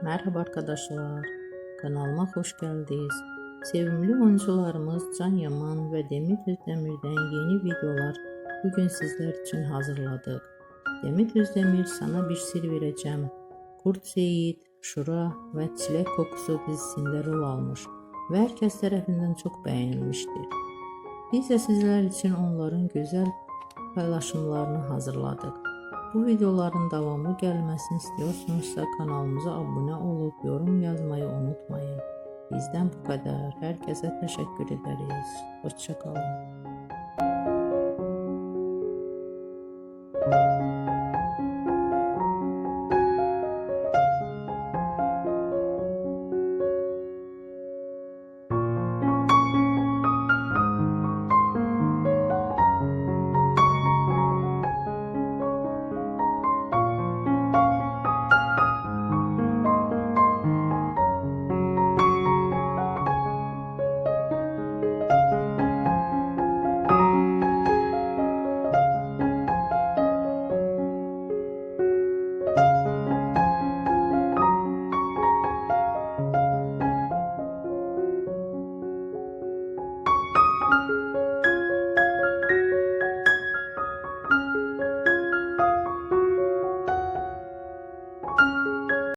Merhaba arkadaşlar, kanalıma hoş geldiniz. Sevimli oyuncularımız Can Yaman ve Demet Özdemir'den yeni videolar bugün sizler için hazırladık. Demet Özdemir sana bir sır vereceğim. Kurt Seyit, Şura ve Çilek Kokusu dizisinde rol almış ve herkes tarafından çok beğenilmiştir. Biz de sizler için onların güzel paylaşımlarını hazırladık. Bu videoların devamı gelmesini istiyorsanızsa kanalımıza abone olup yorum yazmayı unutmayın. Bizden bu kadar. Herkese teşekkür ederiz. Hoşça kalın.